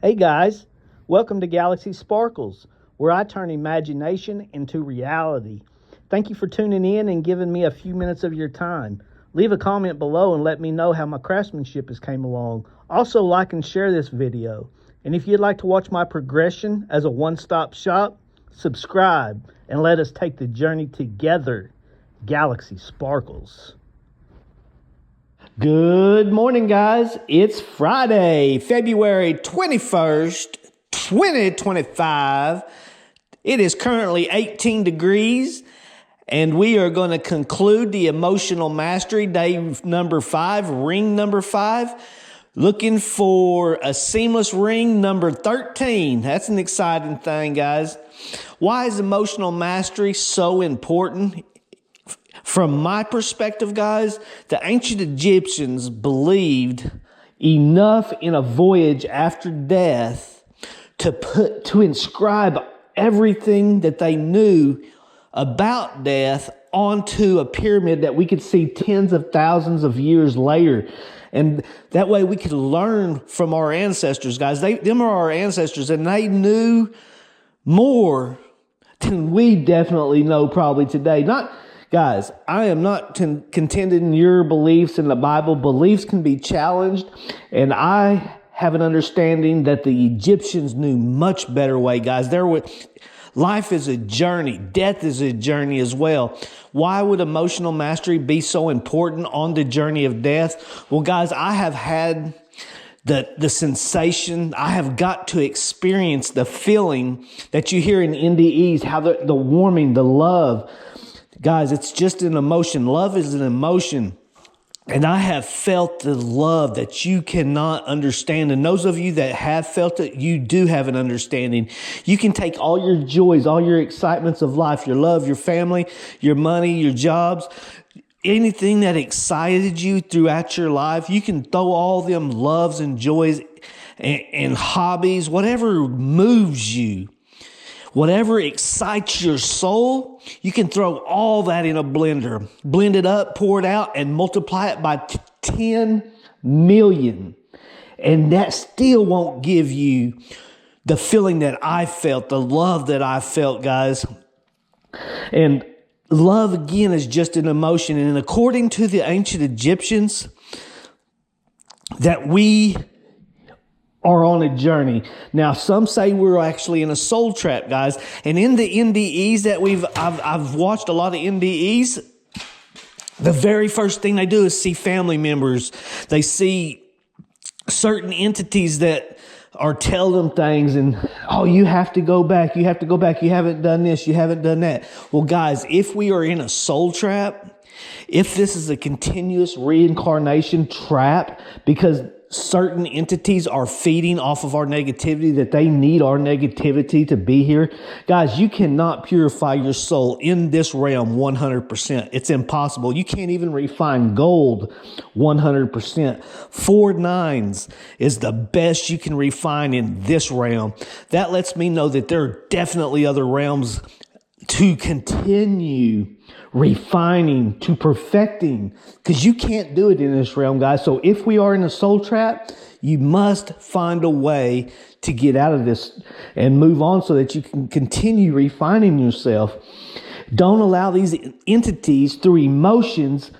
Hey guys, welcome to Galaxy Sparkles, where I turn imagination into reality. Thank you for tuning in and giving me a few minutes of your time. Leave a comment below and let me know how my craftsmanship has came along. Also like and share this video. And if you'd like to watch my progression as a one-stop shop, subscribe and let us take the journey together. Galaxy Sparkles. Good morning, guys. It's Friday, February 21st, 2025. It is currently 18 degrees, and we are going to conclude the Emotional Mastery Day number 5, ring number 5. Looking for a seamless ring number 13. That's an exciting thing, guys. Why is emotional mastery so important? From my perspective, guys, the ancient Egyptians believed enough in a voyage after death to inscribe everything that they knew about death onto a pyramid that we could see tens of thousands of years later. And that way we could learn from our ancestors, guys. Them are our ancestors, and they knew more than we definitely know probably today. Guys, I am not contending your beliefs in the Bible. Beliefs can be challenged, and I have an understanding that the Egyptians knew much better way, guys. Life is a journey. Death is a journey as well. Why would emotional mastery be so important on the journey of death? Well, guys, I have had the sensation. I have got to experience the feeling that you hear in NDEs, how the warming, the love. Guys, it's just an emotion. Love is an emotion. And I have felt the love that you cannot understand. And those of you that have felt it, you do have an understanding. You can take all your joys, all your excitements of life, your love, your family, your money, your jobs, anything that excited you throughout your life. You can throw all them loves and joys and hobbies, whatever moves you. Whatever excites your soul, you can throw all that in a blender, blend it up, pour it out, and multiply it by 10 million. And that still won't give you the feeling that I felt, the love that I felt, guys. And love, again, is just an emotion. And according to the ancient Egyptians, that we are on a journey. Now, some say we're actually in a soul trap, guys. And in the NDEs that I've watched a lot of NDEs, the very first thing they do is see family members. They see certain entities that are telling them things and, oh, you have to go back. You have to go back. You haven't done this. You haven't done that. Well, guys, if we are in a soul trap, if this is a continuous reincarnation trap, because certain entities are feeding off of our negativity, that they need our negativity to be here. Guys, you cannot purify your soul in this realm 100%. It's impossible. You can't even refine gold 100%. 4 nines is the best you can refine in this realm. That lets me know that there are definitely other realms to continue refining, to perfecting, because you can't do it in this realm, guys. So if we are in a soul trap, you must find a way to get out of this and move on so that you can continue refining yourself. Don't allow these entities through emotions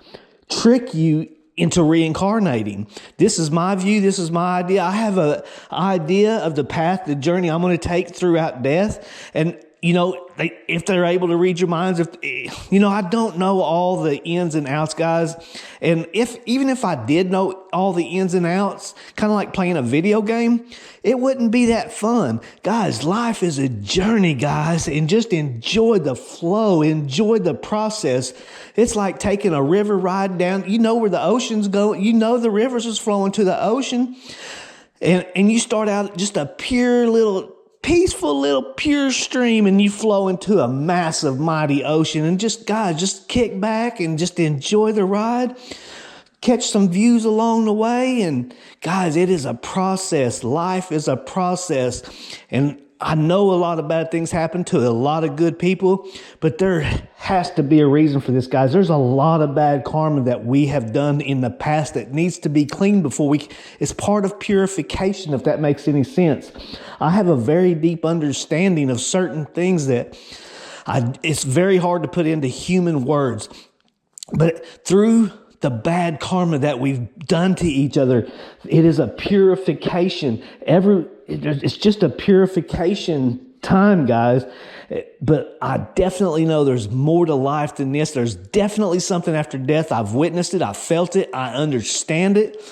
trick you into reincarnating. This is my view. This is my idea. I have an idea of the path, the journey I'm going to take throughout death. And if they're able to read your minds, I don't know all the ins and outs, guys. And even if I did know all the ins and outs, kind of like playing a video game, it wouldn't be that fun. Guys, life is a journey, guys, and just enjoy the flow, enjoy the process. It's like taking a river ride down. You know where the oceans go. You know the rivers is flowing to the ocean. And you start out just a peaceful little pure stream, and you flow into a massive mighty ocean. And just kick back and just enjoy the ride, catch some views along the way. And guys, it is a process. Life is a process. And I know a lot of bad things happen to a lot of good people, but there has to be a reason for this, guys. There's a lot of bad karma that we have done in the past that needs to be cleaned before it's part of purification, if that makes any sense. I have a very deep understanding of certain things that it's very hard to put into human words, but through the bad karma that we've done to each other, it is a purification. It's just a purification time, guys. But I definitely know there's more to life than this. There's definitely something after death. I've witnessed it. I felt it. I understand it.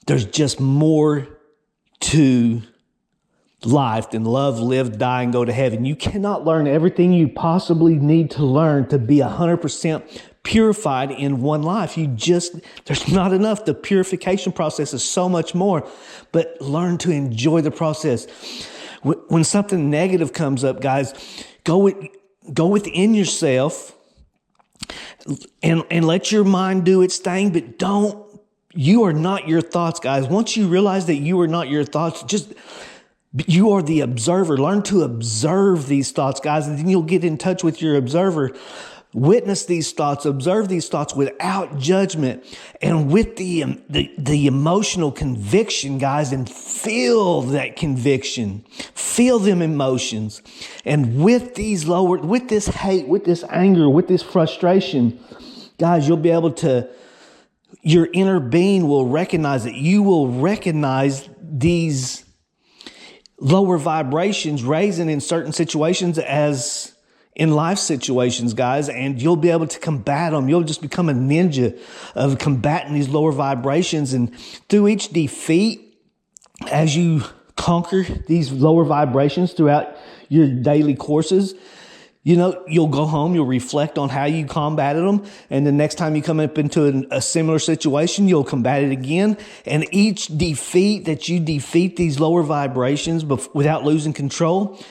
There's just more to life than love, live, die, and go to heaven. You cannot learn everything you possibly need to learn to be 100% purified in one life. There's not enough. The purification process is so much more, but learn to enjoy the process. When something negative comes up, guys, go within yourself and let your mind do its thing, but you are not your thoughts, guys. Once you realize that you are not your thoughts, you are the observer. Learn to observe these thoughts, guys, and then you'll get in touch with your observer. Witness these thoughts, observe these thoughts without judgment and with the emotional conviction, guys, and feel that conviction, feel them emotions. And with this hate, with this anger, with this frustration, guys, you'll be able to, your inner being will recognize it. You will recognize these lower vibrations raising in certain situations as in life situations, guys, and you'll be able to combat them. You'll just become a ninja of combating these lower vibrations. And through each defeat, as you conquer these lower vibrations throughout your daily courses, you'll go home, you'll reflect on how you combated them. And the next time you come up into a similar situation, you'll combat it again. And each defeat that you defeat these lower vibrations without losing control,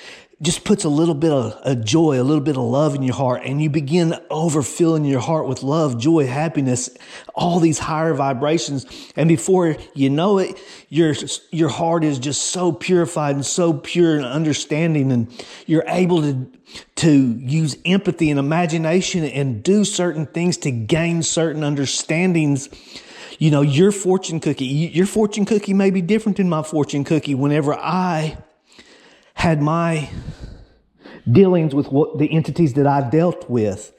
just puts a little bit of joy, a little bit of love in your heart, and you begin overfilling your heart with love, joy, happiness, all these higher vibrations. And before you know it, your heart is just so purified and so pure and understanding, and you're able to use empathy and imagination and do certain things to gain certain understandings. Your fortune cookie may be different than my fortune cookie. Whenever I had my dealings with the entities that I dealt with,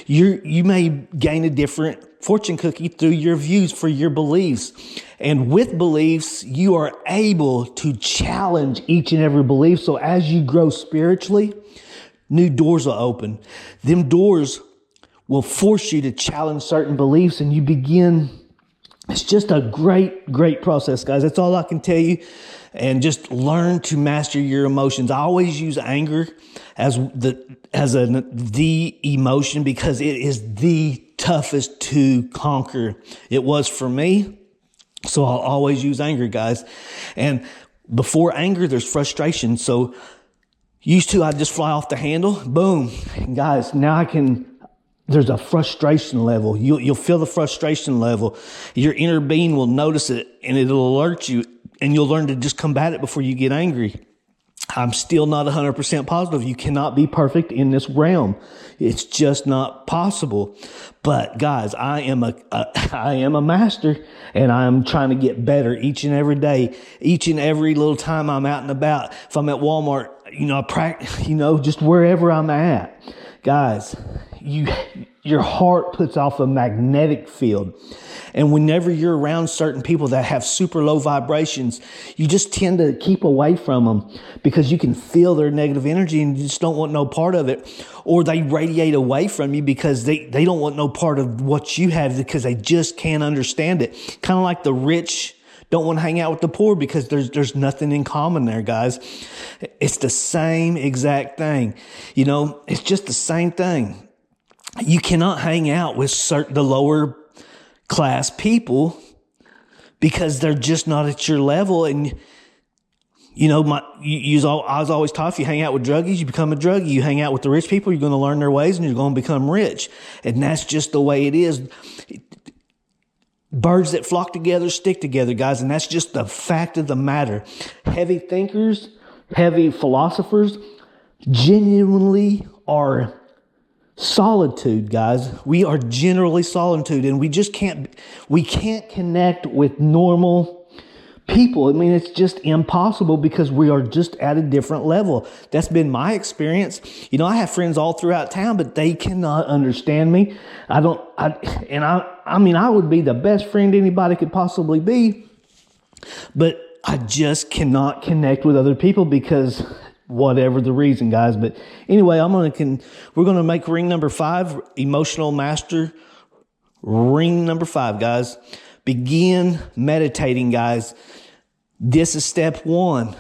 you may gain a different fortune cookie through your views for your beliefs. And with beliefs, you are able to challenge each and every belief. So as you grow spiritually, new doors will open. Them doors will force you to challenge certain beliefs, and you begin. It's just a great, great process, guys. That's all I can tell you. And just learn to master your emotions. I always use anger as the emotion because it is the toughest to conquer. It was for me. So I'll always use anger, guys. And before anger, there's frustration. So used to, I'd just fly off the handle. Boom. And guys, now there's a frustration level. You'll feel the frustration level. Your inner being will notice it and it'll alert you, and you'll learn to just combat it before you get angry. I'm still not 100% positive. You cannot be perfect in this realm. It's just not possible. But guys, I am a master, and I'm trying to get better each and every day. Each and every little time I'm out and about. If I'm at Walmart, I practice, just wherever I'm at. Guys, your heart puts off a magnetic field. And whenever you're around certain people that have super low vibrations, you just tend to keep away from them because you can feel their negative energy and you just don't want no part of it. Or they radiate away from you because they don't want no part of what you have because they just can't understand it. Kind of like the rich don't want to hang out with the poor because there's nothing in common there, guys. It's the same exact thing. It's just the same thing. You cannot hang out with the lower class people because they're just not at your level. And I was always taught, if you hang out with druggies, you become a druggie. You hang out with the rich people, you're going to learn their ways and you're going to become rich. And that's just the way it is. Birds that flock together stick together, guys. And that's just the fact of the matter. Heavy thinkers heavy philosophers genuinely are solitude, guys. We are generally solitude, and we can't connect with normal people. I mean, it's just impossible because we are just at a different level. That's been my experience. You know, I have friends all throughout town, but they cannot understand me. I mean, I would be the best friend anybody could possibly be, but I just cannot connect with other people because whatever the reason, guys. But anyway, we're going to make ring number 5, emotional master. Ring number 5, guys. Begin meditating, guys. This is step 1.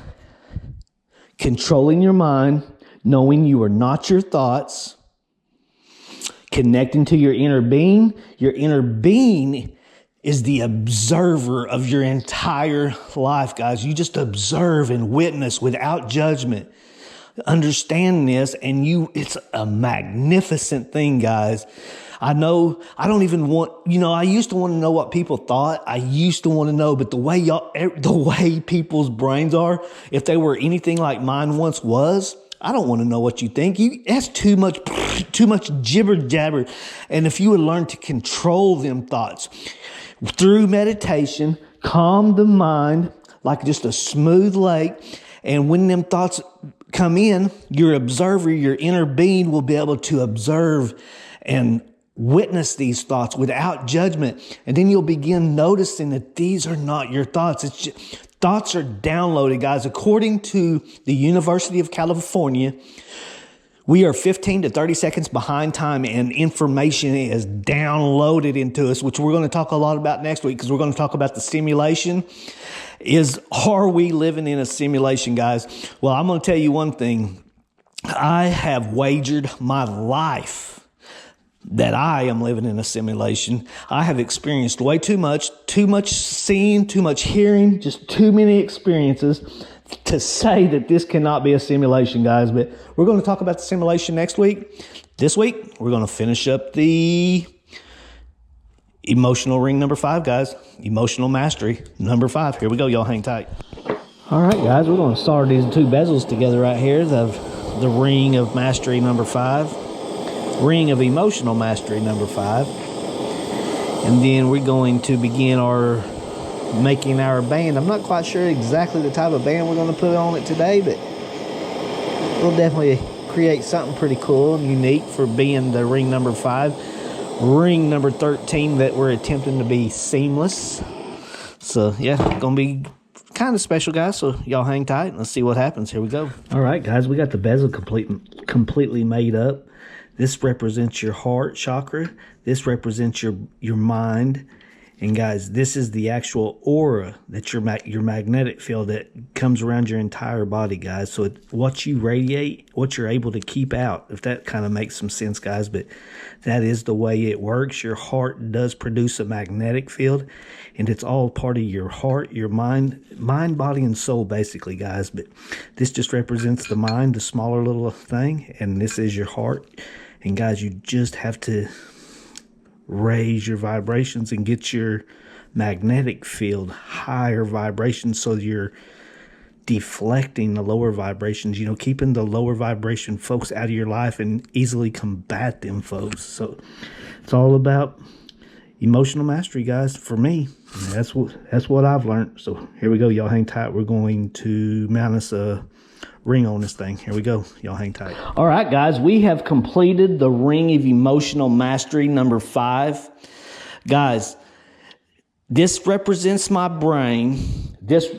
Controlling your mind, knowing you are not your thoughts, connecting to your inner being. Your inner being is the observer of your entire life, guys. You just observe and witness without judgment. Understand this, and it's a magnificent thing, guys. I know I don't even want, I used to want to know what people thought. I used to want to know, but the way people's brains are, if they were anything like mine once was, I don't want to know what you think. That's too much jibber jabber. And if you would learn to control them thoughts through meditation, calm the mind like just a smooth lake. And when them thoughts come in, your observer, your inner being will be able to observe and witness these thoughts without judgment. And then you'll begin noticing that these are not your thoughts. Thoughts are downloaded, guys. According to the University of California, we are 15 to 30 seconds behind time, and information is downloaded into us, which we're going to talk a lot about next week because we're going to talk about the simulation. Are we living in a simulation, guys? Well, I'm going to tell you one thing. I have wagered my life that I am living in a simulation. I have experienced way too much seeing, too much hearing, just too many experiences to say that this cannot be a simulation, guys. But we're going to talk about the simulation next week. This week, we're going to finish up the emotional ring number 5, guys. Emotional mastery number 5. Here we go. Y'all hang tight. All right, guys. We're going to solder these 2 bezels together right here. The ring of mastery number 5. Ring of emotional mastery number 5. And then we're going to begin making our band. I'm not quite sure exactly the type of band we're going to put on it today, but we'll definitely create something pretty cool and unique for being the ring number 5. Ring number 13 that we're attempting to be seamless. So yeah, going to be kind of special, guys. So y'all hang tight and let's see what happens. Here we go. All right, guys, we got the bezel completely made up. This represents your heart chakra. This represents your mind. And guys, this is the actual aura that your magnetic field that comes around your entire body, guys. So what you radiate, what you're able to keep out, if that kind of makes some sense, guys. But that is the way it works. Your heart does produce a magnetic field, and it's all part of your heart, your mind, body, and soul, basically, guys. But this just represents the mind, the smaller little thing, and this is your heart. And guys, you just have to raise your vibrations and get your magnetic field higher vibrations, so you're deflecting the lower vibrations, keeping the lower vibration folks out of your life and easily combat them folks. So it's all about emotional mastery, guys, for me. That's what I've learned. So here we go. Y'all hang tight. We're going to mount us a ring on this thing. Here we go. Y'all hang tight. All right, guys, we have completed the ring of emotional mastery number 5. Guys, this represents my brain. This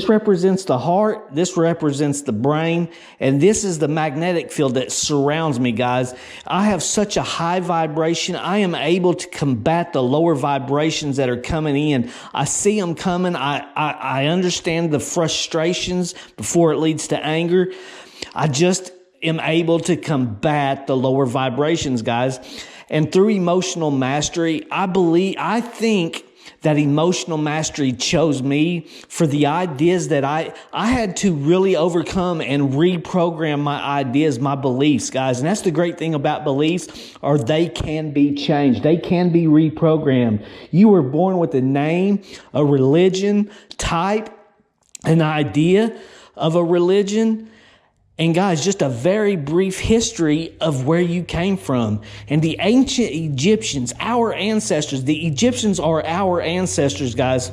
represents the heart. This represents the brain. And this is the magnetic field that surrounds me, guys. I have such a high vibration. I am able to combat the lower vibrations that are coming in. I see them coming. I understand the frustrations before it leads to anger. I just am able to combat the lower vibrations, guys. And through emotional mastery, I think that emotional mastery chose me for the ideas that I had to really overcome and reprogram my ideas, my beliefs, guys. And that's the great thing about beliefs, or they can be changed. They can be reprogrammed. You were born with a name, a religion, type, an idea of a religion. And guys, just a very brief history of where you came from. And the ancient Egyptians, our ancestors, the Egyptians are our ancestors, guys.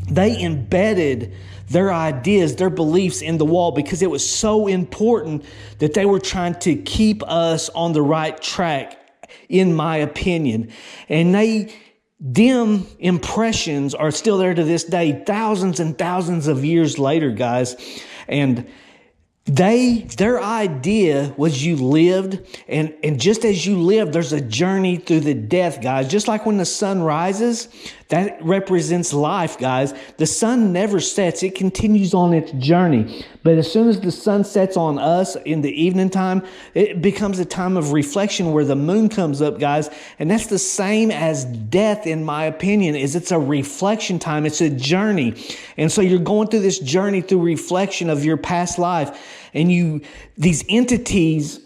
They embedded their ideas, their beliefs in the wall because it was so important that they were trying to keep us on the right track, in my opinion. And them impressions are still there to this day, thousands and thousands of years later, guys. And their idea was you lived, and just as you live, there's a journey through the death, guys. Just like when the sun rises, that represents life, guys. The sun never sets. It continues on its journey. But as soon as the sun sets on us in the evening time, it becomes a time of reflection where the moon comes up, guys. And that's the same as death, in my opinion, is it's a reflection time. It's a journey. And so you're going through this journey through reflection of your past life. And these entities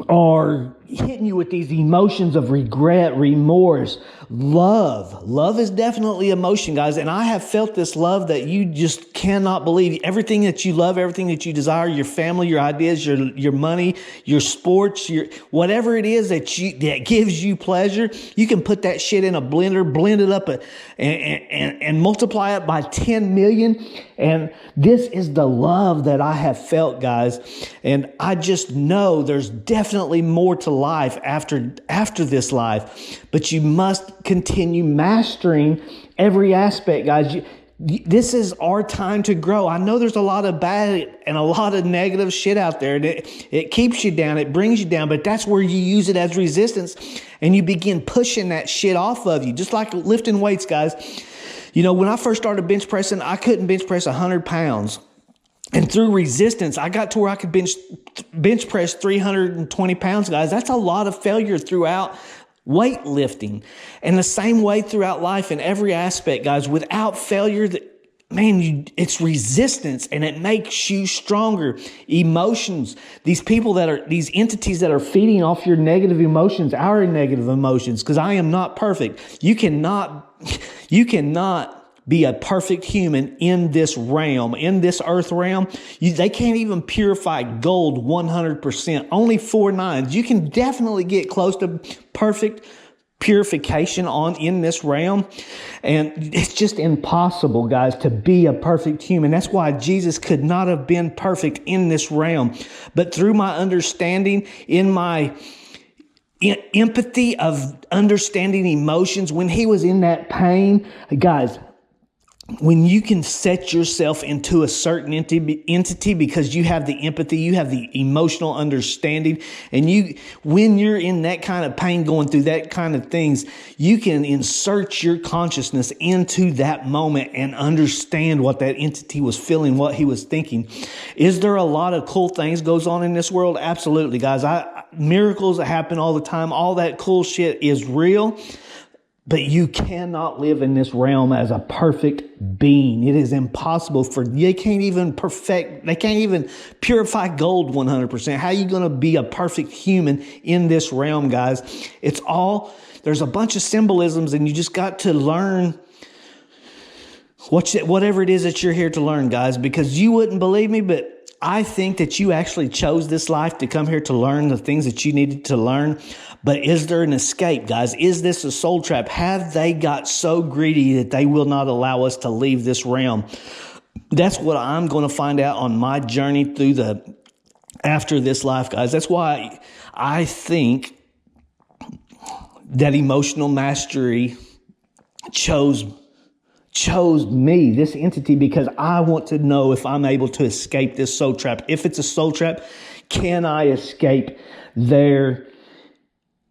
are hitting you with these emotions of regret, remorse, love. Love is definitely emotion, guys. And I have felt this love that you just cannot believe. Everything that you love, everything that you desire, your family, your ideas, your money, your sports, whatever it is that gives you pleasure, you can put that shit in a blender, blend it up and multiply it by 10 million. And this is the love that I have felt, guys. And I just know there's definitely more to life after this life, but you must continue mastering every aspect, guys. This is our time to grow. I know there's a lot of bad and a lot of negative shit out there. It keeps you down. It brings you down, but that's where you use it as resistance and you begin pushing that shit off of you. Just like lifting weights, guys. You know, when I first started bench pressing, I couldn't bench press 100 pounds. And through resistance, I got to where I could bench press 320 pounds, guys. That's a lot of failure throughout weightlifting. And the same way throughout life in every aspect, guys. Without failure, it's resistance and it makes you stronger. Emotions, these entities that are feeding off your negative emotions, our negative emotions, because I am not perfect. You cannot be a perfect human in this realm, in this earth realm. They can't even purify gold 100%, only 4 nines. You can definitely get close to perfect purification in this realm. And it's just impossible, guys, to be a perfect human. That's why Jesus could not have been perfect in this realm. But through my understanding, in my empathy of understanding emotions, when he was in that pain, guys, when you can set yourself into a certain entity because you have the empathy, you have the emotional understanding, and when you're in that kind of pain, going through that kind of things, you can insert your consciousness into that moment and understand what that entity was feeling, what he was thinking. Is there a lot of cool things goes on in this world? Absolutely, guys. Miracles that happen all the time, all that cool shit is real. But you cannot live in this realm as a perfect being. It is impossible they can't even purify gold 100%. How are you going to be a perfect human in this realm, guys? There's a bunch of symbolisms and you just got to learn whatever it is that you're here to learn, guys, because you wouldn't believe me, but I think that you actually chose this life to come here to learn the things that you needed to learn. But is there an escape, guys? Is this a soul trap? Have they got so greedy that they will not allow us to leave this realm? That's what I'm going to find out on my journey through after this life, guys. That's why I think that emotional mastery chose me, this entity, because I want to know if I'm able to escape this soul trap. If it's a soul trap, can I escape their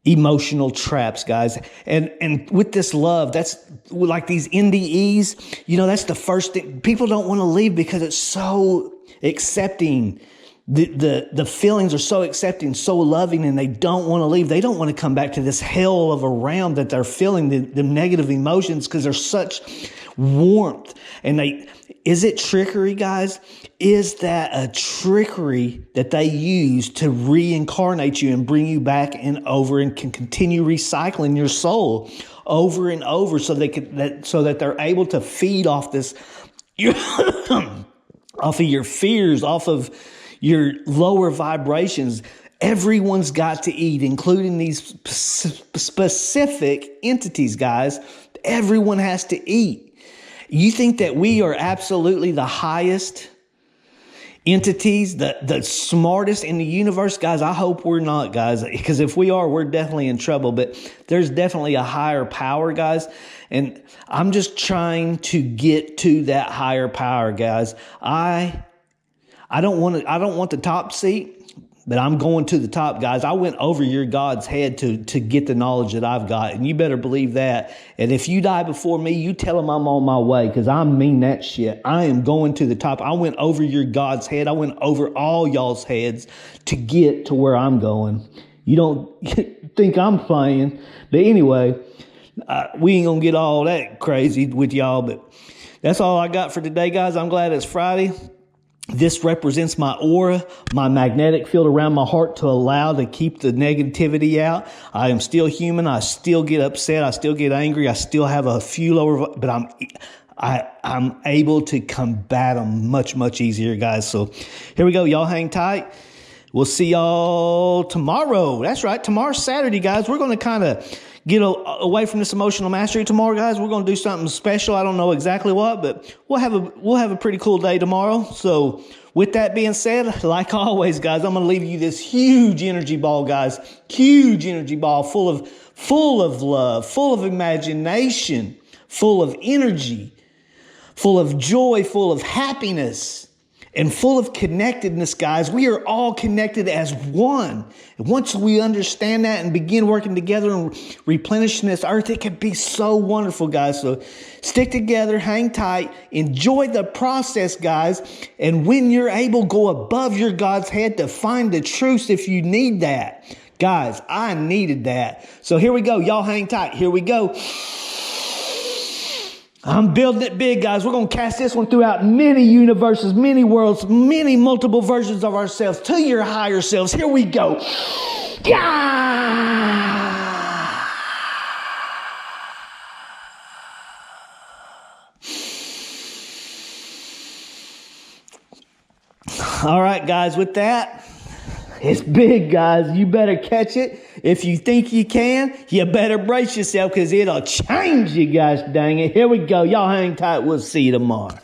emotional traps, guys? And with this love, that's like these NDEs, that's the first thing. People don't want to leave because it's so accepting. The feelings are so accepting, so loving, and they don't want to leave. They don't want to come back to this hell of a realm that they're feeling, the negative emotions, because there's such warmth. And is it trickery, guys? Is that a trickery that they use to reincarnate you and bring you back and over and can continue recycling your soul over and over so that they're able to feed off this off of your fears, off of your lower vibrations. Everyone's got to eat, including these specific entities, guys. Everyone has to eat. You think that we are absolutely the highest entities, the smartest in the universe? Guys, I hope we're not, guys, because if we are, we're definitely in trouble. But there's definitely a higher power, guys, and I'm just trying to get to that higher power, guys. I don't want the top seat, but I'm going to the top, guys. I went over your God's head to get the knowledge that I've got, and you better believe that. And if you die before me, you tell them I'm on my way, because I mean that shit. I am going to the top. I went over your God's head. I went over all y'all's heads to get to where I'm going. You don't think I'm playing. But anyway, we ain't going to get all that crazy with y'all, but that's all I got for today, guys. I'm glad it's Friday. This represents my aura, my magnetic field around my heart to keep the negativity out. I am still human. I still get upset. I still get angry. I still have a few lower, but I'm able to combat them much, much easier, guys. So here we go. Y'all hang tight. We'll see y'all tomorrow. That's right. Tomorrow's Saturday, guys. We're going to kind of get away from this emotional mastery tomorrow, guys. We're going to do something special. I don't know exactly what, but we'll have a pretty cool day tomorrow. So with that being said, like always, guys, I'm going to leave you this huge energy ball, guys. Huge energy ball full of love, full of imagination, full of energy, full of joy, full of happiness, and full of connectedness, guys. We are all connected as one. And once we understand that and begin working together and replenishing this earth, it can be so wonderful, guys. So stick together, hang tight, enjoy the process, guys. And when you're able, go above your God's head to find the truth if you need that. Guys, I needed that. So here we go. Y'all hang tight. Here we go. I'm building it big, guys. We're going to cast this one throughout many universes, many worlds, many multiple versions of ourselves to your higher selves. Here we go. Yeah! All right, guys, with that, it's big, guys. You better catch it. If you think you can, you better brace yourself, because it'll change you, guys. Dang it. Here we go. Y'all hang tight. We'll see you tomorrow.